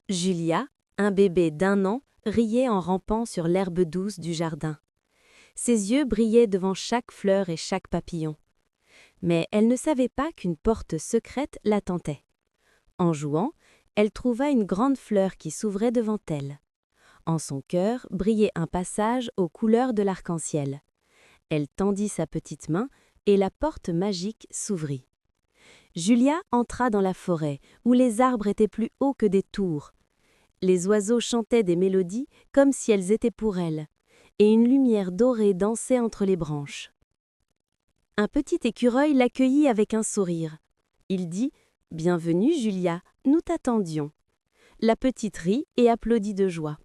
Julia, un bébé d'1 an, riait en rampant sur l'herbe douce du jardin. Ses yeux brillaient devant chaque fleur et chaque papillon. Mais elle ne savait pas qu'une porte secrète l'attendait. En jouant, elle trouva une grande fleur qui s'ouvrait devant elle. En son cœur brillait un passage aux couleurs de l'arc-en-ciel. Elle tendit sa petite main et la porte magique s'ouvrit. Julia entra dans la forêt, où les arbres étaient plus hauts que des tours. Les oiseaux chantaient des mélodies comme si elles étaient pour elle, et une lumière dorée dansait entre les branches. Un petit écureuil l'accueillit avec un sourire. Il dit « Bienvenue, Julia, nous t'attendions ». La petite rit et applaudit de joie.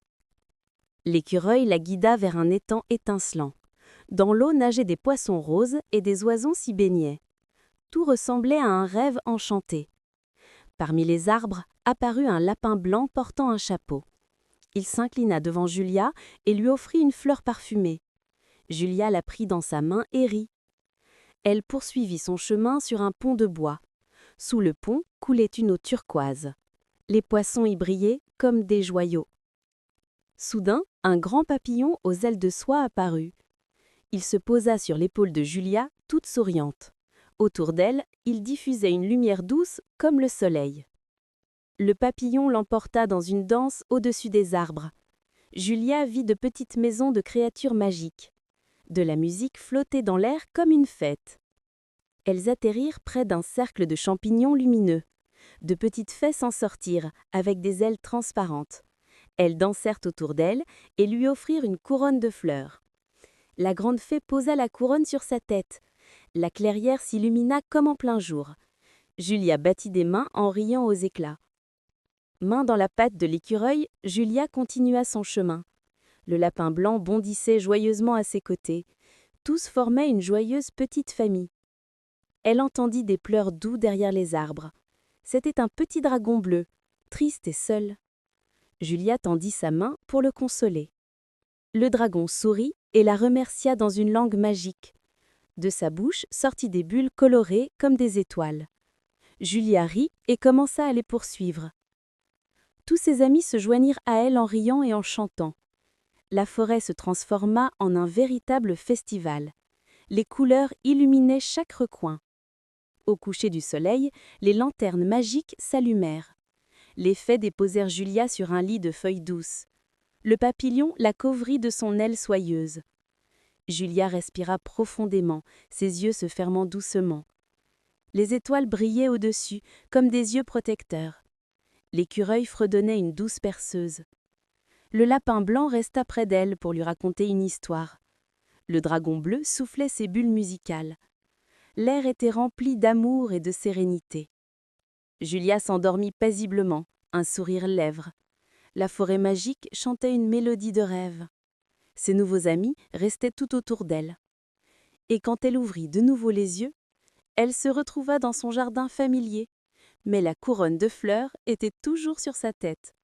L'écureuil la guida vers un étang étincelant. Dans l'eau nageaient des poissons roses et des oiseaux s'y baignaient. Tout ressemblait à un rêve enchanté. Parmi les arbres apparut un lapin blanc portant un chapeau. Il s'inclina devant Julia et lui offrit une fleur parfumée. Julia la prit dans sa main et rit. Elle poursuivit son chemin sur un pont de bois. Sous le pont coulait une eau turquoise. Les poissons y brillaient comme des joyaux. Soudain, un grand papillon aux ailes de soie apparut. Il se posa sur l'épaule de Julia, toute souriante. Autour d'elle, il diffusait une lumière douce comme le soleil. Le papillon l'emporta dans une danse au-dessus des arbres. Julia vit de petites maisons de créatures magiques. De la musique flottait dans l'air comme une fête. Elles atterrirent près d'un cercle de champignons lumineux. De petites fées s'en sortirent, avec des ailes transparentes. Elles dansèrent autour d'elle et lui offrirent une couronne de fleurs. La grande fée posa la couronne sur sa tête. La clairière s'illumina comme en plein jour. Julia battit des mains en riant aux éclats. Main dans la patte de l'écureuil, Julia continua son chemin. Le lapin blanc bondissait joyeusement à ses côtés. Tous formaient une joyeuse petite famille. Elle entendit des pleurs doux derrière les arbres. C'était un petit dragon bleu, triste et seul. Julia tendit sa main pour le consoler. Le dragon sourit et la remercia dans une langue magique. De sa bouche sortit des bulles colorées comme des étoiles. Julia rit et commença à les poursuivre. Tous ses amis se joignirent à elle en riant et en chantant. La forêt se transforma en un véritable festival. Les couleurs illuminaient chaque recoin. Au coucher du soleil, les lanternes magiques s'allumèrent. Les fées déposèrent Julia sur un lit de feuilles douces. Le papillon la couvrit de son aile soyeuse. Julia respira profondément, ses yeux se fermant doucement. Les étoiles brillaient au-dessus, comme des yeux protecteurs. L'écureuil fredonnait une douce perceuse. Le lapin blanc resta près d'elle pour lui raconter une histoire. Le dragon bleu soufflait ses bulles musicales. L'air était rempli d'amour et de sérénité. Julia s'endormit paisiblement, un sourire lèvres. La forêt magique chantait une mélodie de rêve. Ses nouveaux amis restaient tout autour d'elle. Et quand elle ouvrit de nouveau les yeux, elle se retrouva dans son jardin familier, mais la couronne de fleurs était toujours sur sa tête.